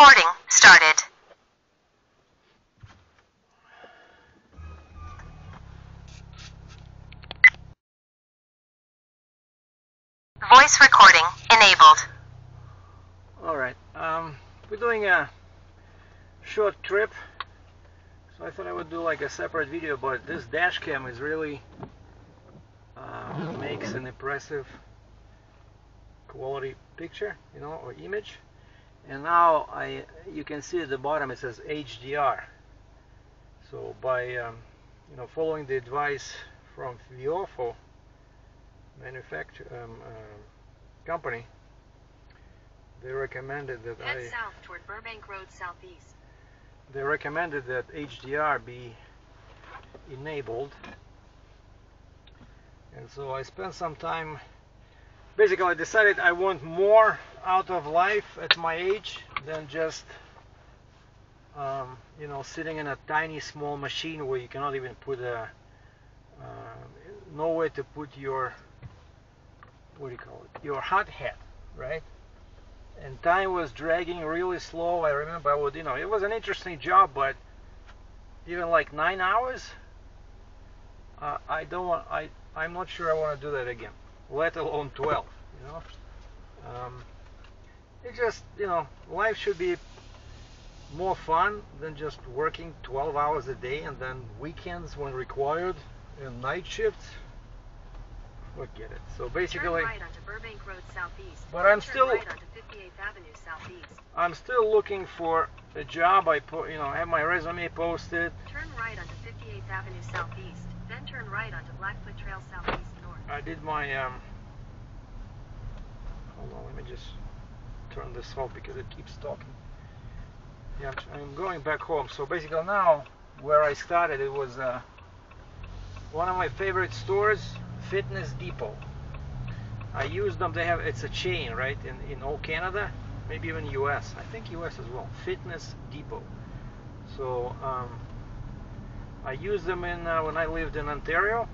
Recording started. Voice recording enabled. Alright, we're doing a short trip, so I thought I would do like a separate video, but this dash cam is really makes an impressive quality picture, you know, or image. And now you can see at the bottom it says HDR. So by you know, following the advice from Viofo company, they recommended that Head south toward Burbank Road southeast. They recommended that HDR be enabled, and so I spent some time. Basically, I decided I want more out of life at my age than just you know, sitting in a tiny small machine where you cannot even put a nowhere to put your, what do you call it, your hot hat, right? And time was dragging really slow. I remember I would, you know, it was an interesting job, but even like 9 hours, I'm not sure I want to do that again, let alone 12, you know. It just, you know, life should be more fun than just working 12 hours a day, and then weekends when required, and night shifts. Forget it. So basically, turn right onto Burbank Road southeast. But I'm still right onto 58th Avenue southeast. I'm still looking for a job. I put, you know, I have my resume posted. Turn right onto 58th Avenue southeast, then turn right onto Blackfoot Trail southeast north. I did my hold on, let me just turn this off because it keeps talking. Yeah, I'm going back home. So basically now, where I started, it was one of my favorite stores, Fitness Depot. I use them. They have, it's a chain, right, in all Canada, maybe even US. I think US as well. Fitness Depot. So I used them in when I lived in Ontario.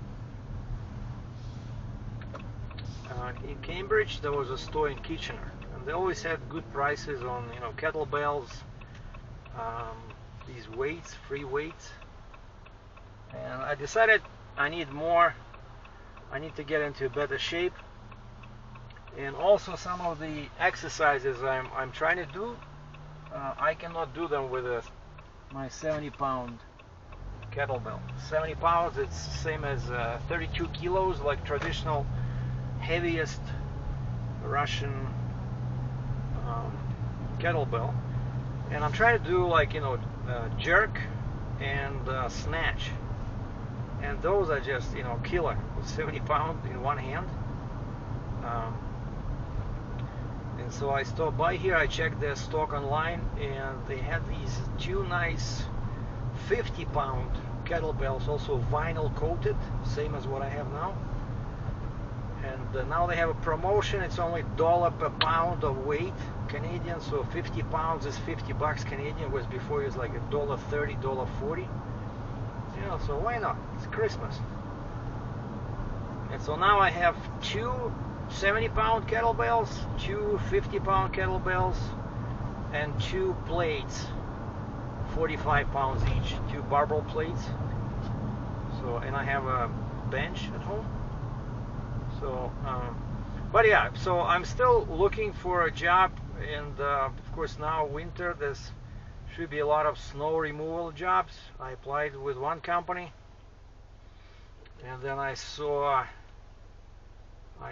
In Cambridge, there was a store in Kitchener, and they always had good prices on, you know, kettlebells, these weights, free weights. And I decided I need more. I need to get into better shape, and also some of the exercises I'm trying to do, I cannot do them with my 70-pound kettlebell. 70 pounds, it's the same as 32 kilos, like traditional heaviest Russian kettlebell. And I'm trying to do, like, you know, jerk and snatch. And those are just, you know, killer with 70 pounds in one hand. And so I stopped by here, I checked their stock online, and they had these two nice 50-pound kettlebells, also vinyl coated, same as what I have now. And now they have a promotion. It's only $1 per pound of weight Canadian, so 50 pounds is 50 bucks Canadian, whereas before it was like $1.30, $1.40. You know, so why not? It's Christmas. And so now I have two 70-pound kettlebells, two 50-pound kettlebells, and two plates, 45 pounds each, two barbell plates. So, and I have a bench at home. So, but yeah, so I'm still looking for a job, and of course now winter, there's should be a lot of snow removal jobs. I applied with one company, and then I saw a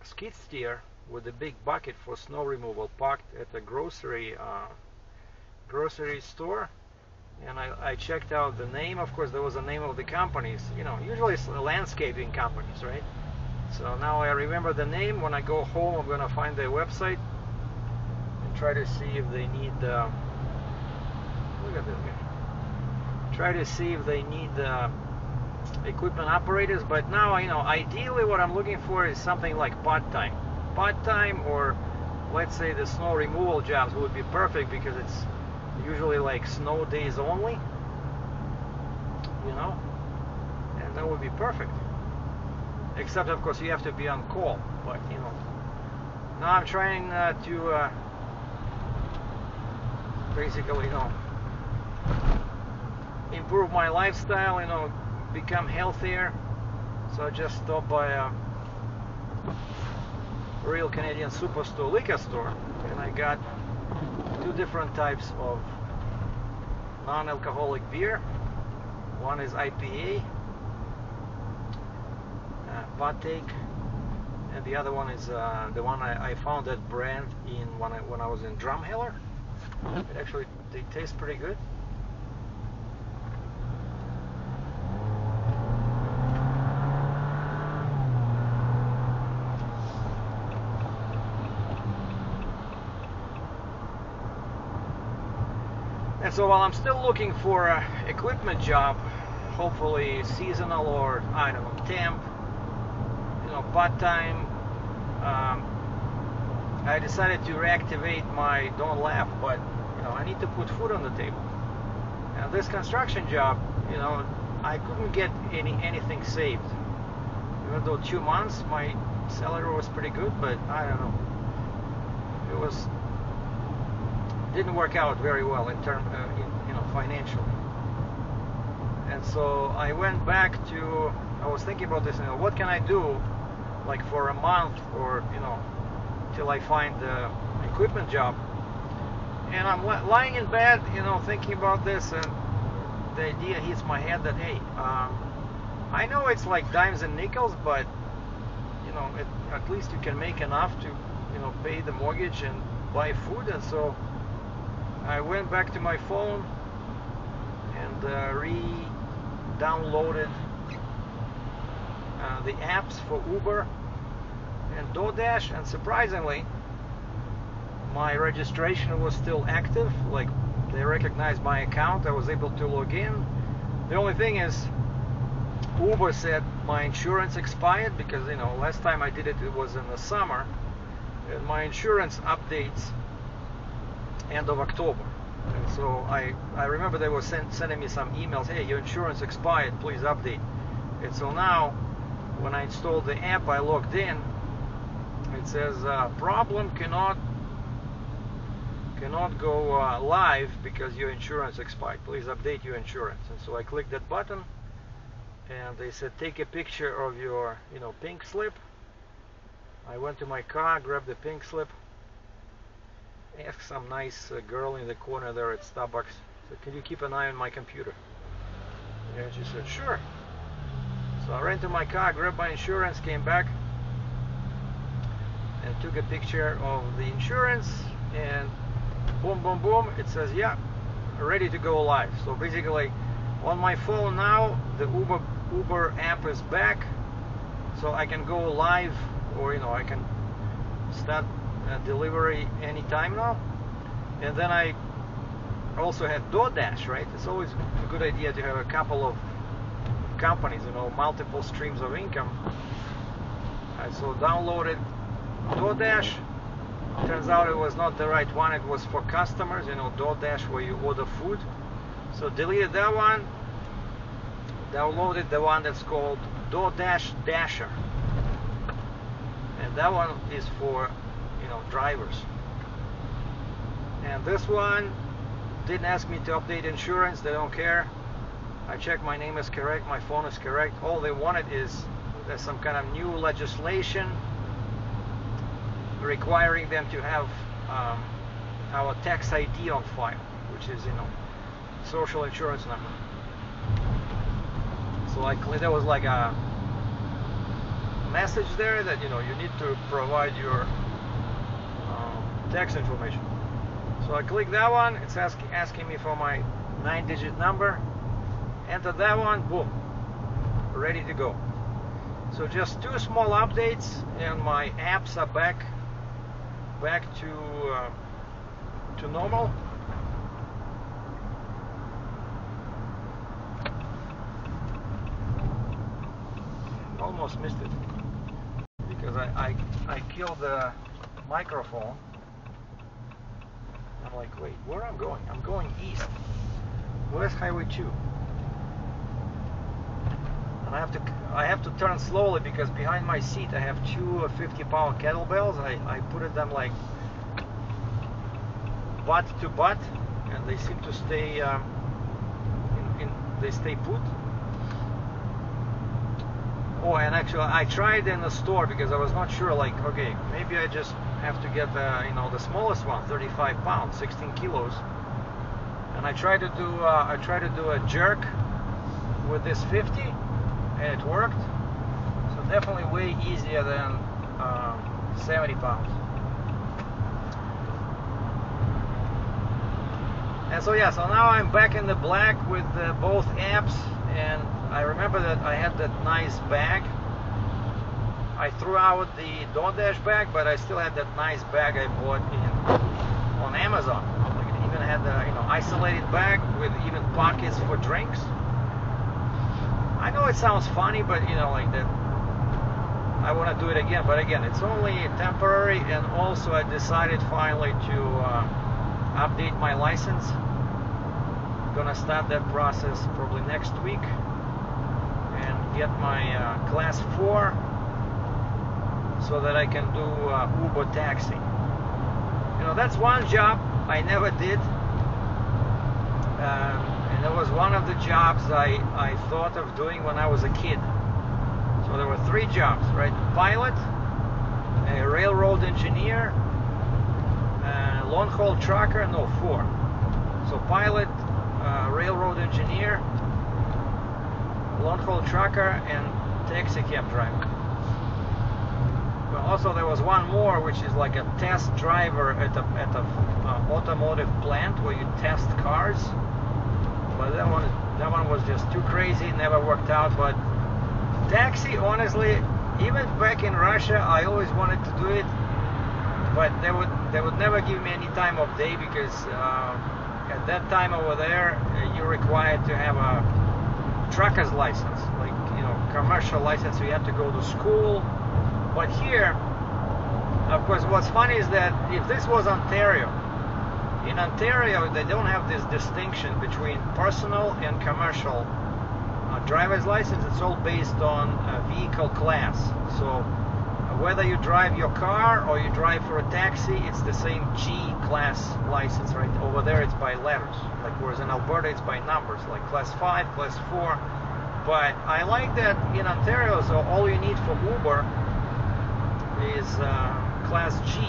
skid steer with a big bucket for snow removal parked at a grocery store. And I checked out the name. Of course, there was a name of the companies. You know, usually it's landscaping companies, right? So now I remember the name. When I go home, I'm going to find their website and try to see if they need. Look at this guy. Try to see if they need equipment operators. But now, you know, ideally, what I'm looking for is something like part-time, or let's say the snow removal jobs would be perfect because it's usually like snow days only, you know, and that would be perfect. Except of course you have to be on call. But you know, now I'm trying to basically, improve my lifestyle, become healthier. So I just stopped by a real Canadian superstore, liquor store, and I got 2 different types of non-alcoholic beer. One is IPA, Partake, and the other one is the one I found that brand when I was in Drumheller. They taste pretty good. And so while I'm still looking for an equipment job, hopefully seasonal or, I don't know, temp, part-time, I decided to reactivate my, don't laugh, but I need to put food on the table. And this construction job, I couldn't get anything saved. Even though 2 months my salary was pretty good, but I don't know. Didn't work out very well in terms, financially. And so I went back to, I was thinking about this, what can I do, like for a month or, till I find the equipment job. And I'm lying in bed, thinking about this, and the idea hits my head that, hey, I know it's like dimes and nickels, but, at least you can make enough to, pay the mortgage and buy food. And so I went back to my phone and re-downloaded the apps for Uber and DoorDash, and surprisingly my registration was still active. Like, they recognized my account, I was able to log in. The only thing is, Uber said my insurance expired because last time I did it was in the summer, and my insurance updates end of October. And so I remember they were sending me some emails, hey, your insurance expired, please update. And so now when I installed the app, I logged in, it says problem, cannot go live because your insurance expired, please update your insurance. And so I clicked that button, and they said take a picture of your pink slip. I went to my car, grabbed the pink slip, asked some nice girl in the corner there at Starbucks, said, can you keep an eye on my computer? And she said, sure. So I ran to my car, grabbed my insurance, came back and took a picture of the insurance, and boom, boom, boom, it says, yeah, ready to go live. So basically on my phone now, the Uber app is back, so I can go live, or I can start delivery anytime now. And then I also had DoorDash, right? It's always a good idea to have a couple of companies, multiple streams of income. I so downloaded DoorDash. Turns out it was not the right one, it was for customers, DoorDash where you order food. So deleted that one, downloaded the one that's called DoorDash Dasher. And that one is for drivers. And this one didn't ask me to update insurance, they don't care. I checked my name is correct, my phone is correct. All they wanted is there's some kind of new legislation requiring them to have our tax ID on file, which is social insurance number. So there was like a message there that you need to provide your tax information. So I click that one, it's asking me for my 9-digit number, enter that one, boom, ready to go. So just 2 small updates and my apps are back to normal. Almost missed it because I killed the microphone. I'm like, wait, where am I going? I'm going east. Where's Highway 2? And I have to turn slowly because behind my seat I have 2 50-pound kettlebells. I put them like butt to butt, they seem to stay they stay put. Oh, and actually I tried in the store because I was not sure, like, okay, maybe I just have to get the, you know, the smallest one, 35 pounds, 16 kilos. And I tried to do a jerk with this 50, and it worked. So definitely way easier than 70 pounds. And so yeah, so now I'm back in the black with both apps, and I remember that I had that nice bag. I threw out the DoorDash bag, but I still had that nice bag I bought on Amazon. Like, it even had the, you know, isolated bag with even pockets for drinks. I know it sounds funny, but you know, like that, I want to do it again. But again, it's only temporary, and also I decided finally to update my license. Gonna start that process probably next week and get my class 4 so that I can do Uber taxi. You know, that's one job I never did, and it was one of the jobs I thought of doing when I was a kid. So there were 3 jobs, right? Pilot, a railroad engineer, long-haul trucker, no, 4. So pilot, railroad engineer, long-haul trucker, and taxi cab driver. But also there was one more, which is like a test driver at a automotive plant where you test cars. But that one was just too crazy, never worked out. But taxi, honestly, even back in Russia, I always wanted to do it. But they would never give me any time of day, because at that time over there you're required to have a trucker's license, like, you know, commercial license. So you have to go to school. But here, of course, what's funny is that if this was Ontario, in Ontario they don't have this distinction between personal and commercial driver's license. It's all based on vehicle class. So whether you drive your car or you drive for a taxi, it's the same G class license, right? Over there it's by letters, like, whereas in Alberta it's by numbers, like class 5, class 4. But I like that in Ontario, so all you need for Uber is class G.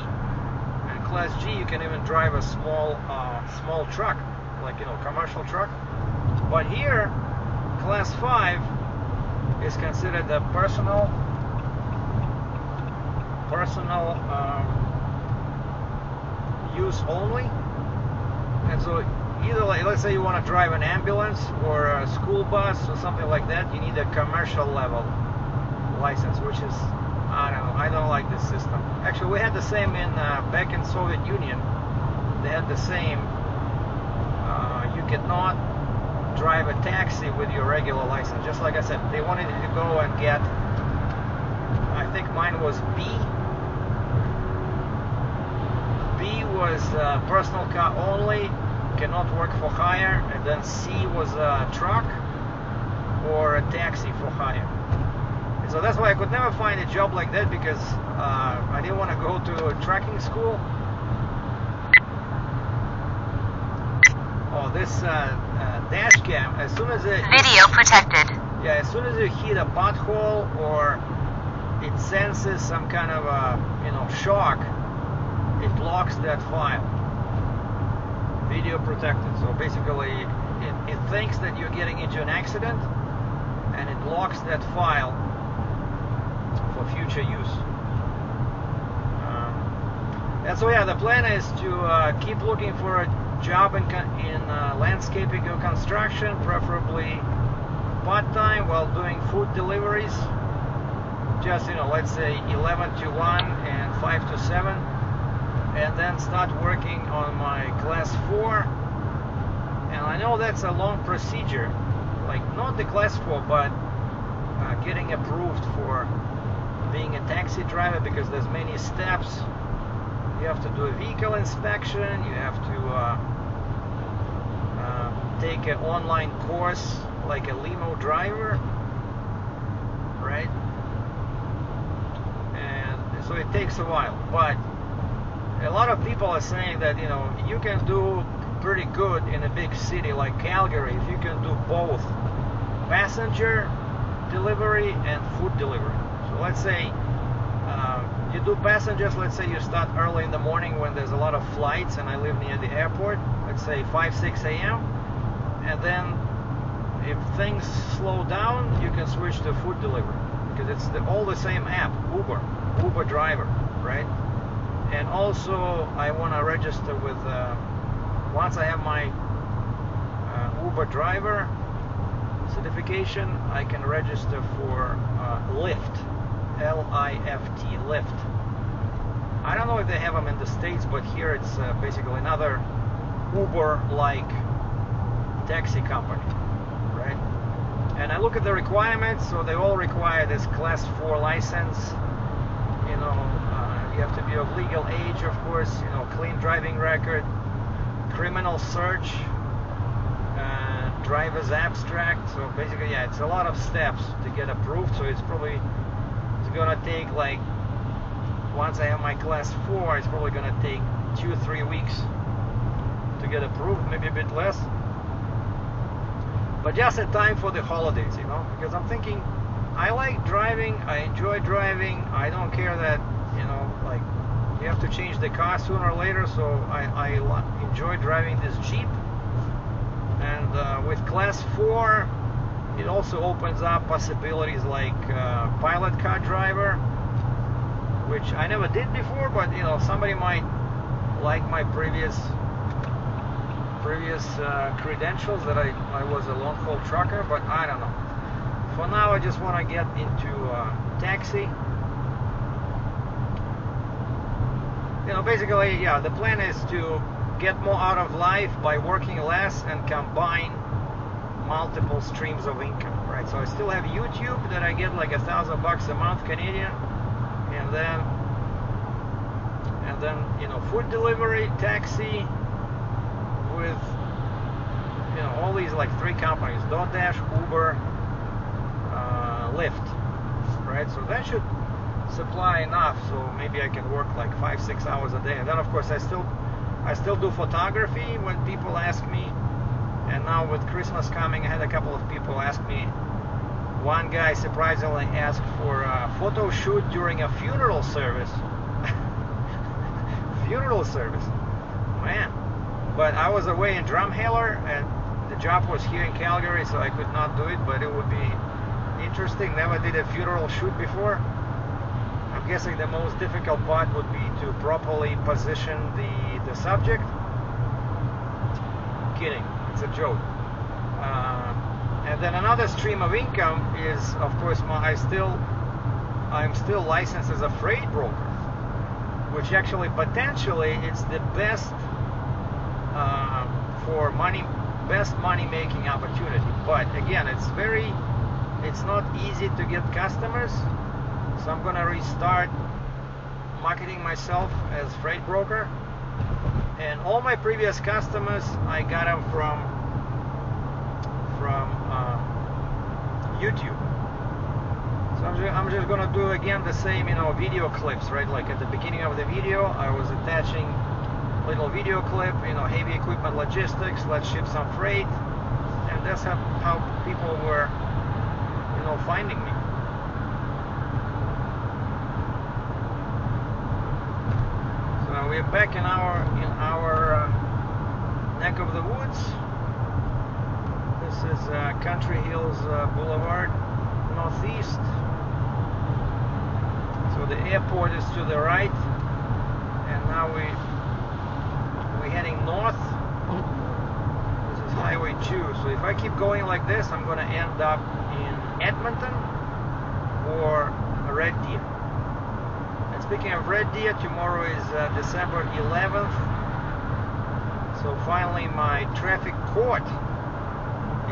And class G, you can even drive a small truck, like, you know, commercial truck. But here, class 5 is considered a personal use only. And so either, like, let's say you want to drive an ambulance or a school bus or something like that, you need a commercial level license, which is, I don't know, I don't like this system. Actually, we had the same in back in Soviet Union. They had the same. You cannot drive a taxi with your regular license. Just like I said, they wanted you to go and get, I think mine was B. B was personal car only, cannot work for hire, and then C was a truck or a taxi for hire. And so that's why I could never find a job like that, because I didn't want to go to a trucking school. Oh, this dash cam, as soon as it... Video protected. Yeah, as soon as you hit a pothole or it senses some kind of a, you know, shock, it locks that file. Video protected. So basically it thinks that you're getting into an accident, and it locks that file for future use. And so yeah, the plan is to keep looking for a job in landscaping or construction, preferably part-time, while doing food deliveries. Just, you know, let's say 11 to 1 and 5 to 7, and then start working on my class 4. And I know that's a long procedure, like not the class 4, but getting approved for being a taxi driver, because there's many steps. You have to do a vehicle inspection, you have to take an online course like a limo driver, right? And so it takes a while, but a lot of people are saying that, you know, you can do pretty good in a big city like Calgary if you can do both passenger delivery and food delivery. So let's say you do passengers, let's say you start early in the morning when there's a lot of flights, and I live near the airport, let's say 5-6 a.m. and then if things slow down, you can switch to food delivery because it's all the same app, Uber driver, right? And also I want to register with once I have my Uber driver certification, I can register for Lyft, L-I-F-T, Lyft. I don't know if they have them in the States, but here it's basically another Uber-like taxi company, right? And I look at the requirements, so they all require this Class 4 license. You know, you have to be of legal age, of course, you know, clean driving record, criminal search, driver's abstract. So basically, yeah, it's a lot of steps to get approved. So it's gonna take, like, once I have my Class 4, it's probably gonna take 2-3 weeks to get approved, maybe a bit less. But just in time for the holidays, you know, because I'm thinking, I like driving, I enjoy driving, I don't care that, you know, like, you have to change the car sooner or later, so I enjoy driving this Jeep. And with Class 4, it also opens up possibilities like pilot car driver, which I never did before, but, you know, somebody might like my previous credentials that I was a long-haul trucker, but I don't know. For now, I just want to get into taxi. You know, basically, yeah, the plan is to get more out of life by working less and combine multiple streams of income, right? So I still have YouTube that I get like $1,000 a month Canadian, and then you know, food delivery, taxi, with, you know, all these like 3 companies: DoorDash, Uber, Lyft, right? So that should supply enough, so maybe I can work like 5-6 hours a day. And then of course I still do photography when people ask me. And now with Christmas coming, I had a couple of people ask me. One guy surprisingly asked for a photo shoot during a funeral service. Funeral service, man. But I was away in Drumheller, and the job was here in Calgary, so I could not do it, but it would be interesting. Never did a funeral shoot before. I'm guessing the most difficult part would be to properly position the subject. Kidding, it's a joke. And then another stream of income is, of course, I'm still licensed as a freight broker, which actually potentially it's the best for best money-making opportunity. But again, it's not easy to get customers, so I'm gonna restart marketing myself as freight broker. And all my previous customers, I got them from YouTube. So I'm just gonna do again the same, you know, video clips, right? Like at the beginning of the video, I was attaching little video clip, you know, heavy equipment logistics, let's ship some freight, and that's how people were, you know, finding me. So we're back in our neck of the woods. This is Country Hills Boulevard, northeast. So the airport is to the right, and now we're heading north. This is Highway 2. So if I keep going like this, I'm going to end up in Edmonton or Red Deer. And speaking of Red Deer, tomorrow is December 11th. So finally my traffic court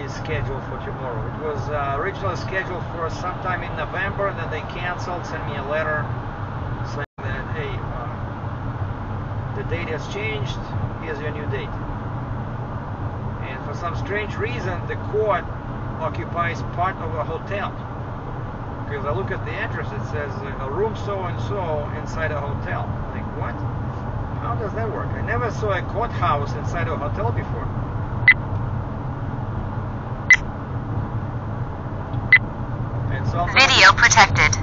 is scheduled for tomorrow. It was originally scheduled for sometime in November, and then they canceled, sent me a letter saying that, hey, the date has changed, here's your new date. And for some strange reason, the court occupies part of a hotel. Because I look at the address, it says a room so-and-so inside a hotel. I'm like, what? How does that work? I never saw a courthouse inside a hotel before. And so Video protected.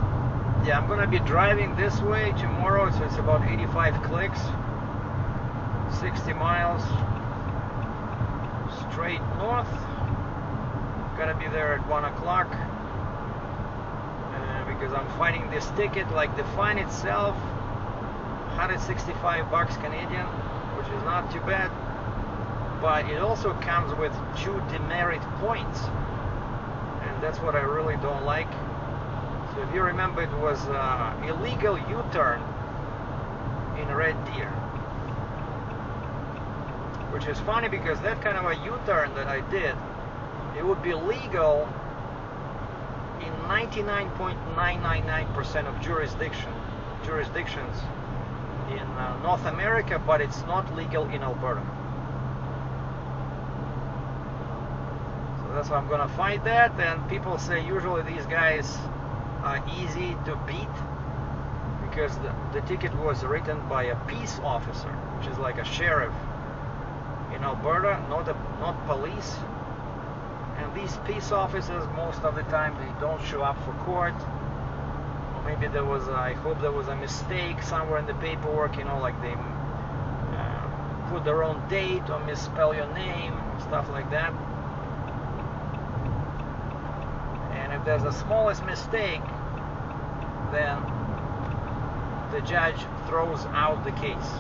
yeah, I'm gonna be driving this way tomorrow, so it's about 85 clicks, 60 miles straight north. Gonna be there at 1 o'clock because I'm fighting this ticket. Like the fine itself, 165 bucks Canadian, which is not too bad, but it also comes with 2 demerit points, and that's what I really don't like. So if you remember, it was illegal U-turn in Red Deer, which is funny because that kind of a U-turn that I did, it would be legal in 99.999% of jurisdictions in North America, but it's not legal in Alberta. So that's why I'm gonna fight that. And people say usually these guys are easy to beat because the ticket was written by a peace officer, which is like a sheriff in Alberta, not police. And these peace officers, most of the time, they don't show up for court. Or maybe there was, I hope there was a mistake somewhere in the paperwork, you know, like they put the wrong date or misspell your name, stuff like that. And if there's the smallest mistake, then the judge throws out the case.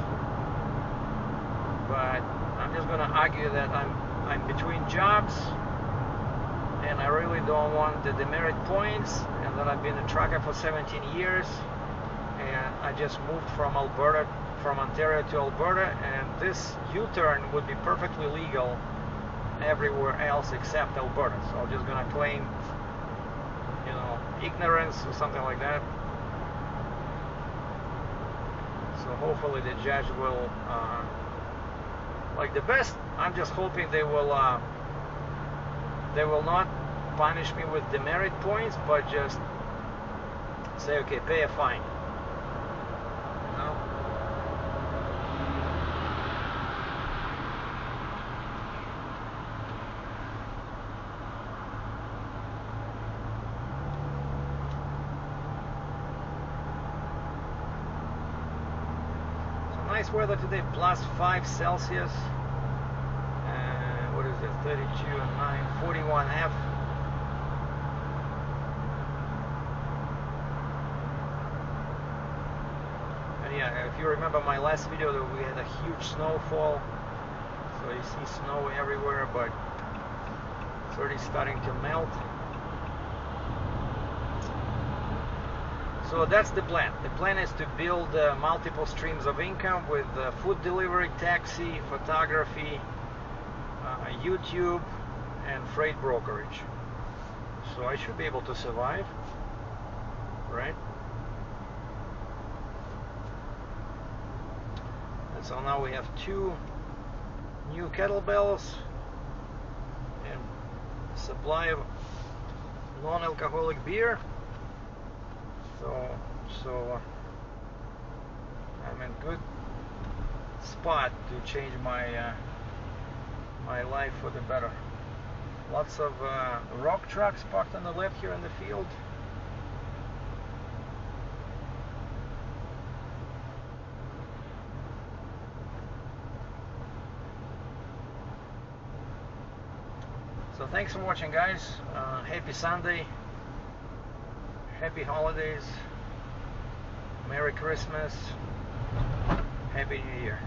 But I'm just going to argue that I'm between jobs, and I really don't want the demerit points, and that I've been a trucker for 17 years, and I just moved from Ontario to Alberta, and this U-turn would be perfectly legal everywhere else except Alberta. So I'm just gonna claim, you know, ignorance or something like that. So hopefully the judge will, like the best, I'm just hoping they will not punish me with demerit points, but just say, okay, pay a fine. You know? So nice weather today, +5 Celsius. What is it? 32 and 9, 41 F. And yeah, if you remember my last video, that we had a huge snowfall. So you see snow everywhere, but it's already starting to melt. So that's the plan. The plan is to build multiple streams of income with food delivery, taxi, photography, YouTube, and freight brokerage. So I should be able to survive, right? And so now we have 2 new kettlebells and supply of non-alcoholic beer. So I'm in good spot to change my my life for the better. Lots of rock trucks parked on the left here in the field. So thanks for watching, guys. Happy Sunday, happy holidays, Merry Christmas, Happy New Year.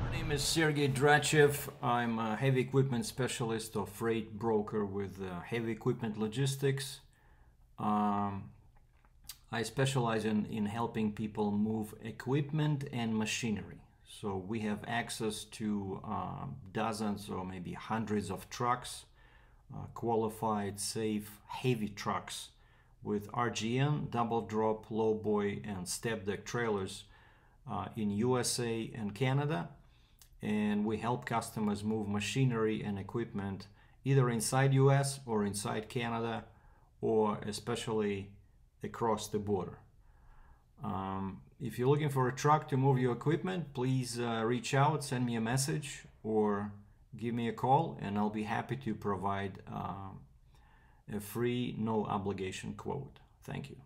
My name is Sergei Dratchev. I'm a heavy equipment specialist or freight broker with heavy equipment logistics. I specialize in helping people move equipment and machinery. So we have access to dozens or maybe hundreds of trucks, qualified, safe, heavy trucks with RGN, double drop, lowboy, and step deck trailers in USA and Canada. And we help customers move machinery and equipment either inside US or inside Canada, or especially across the border. If you're looking for a truck to move your equipment, please reach out, send me a message, or give me a call, and I'll be happy to provide a free, no obligation quote. Thank you.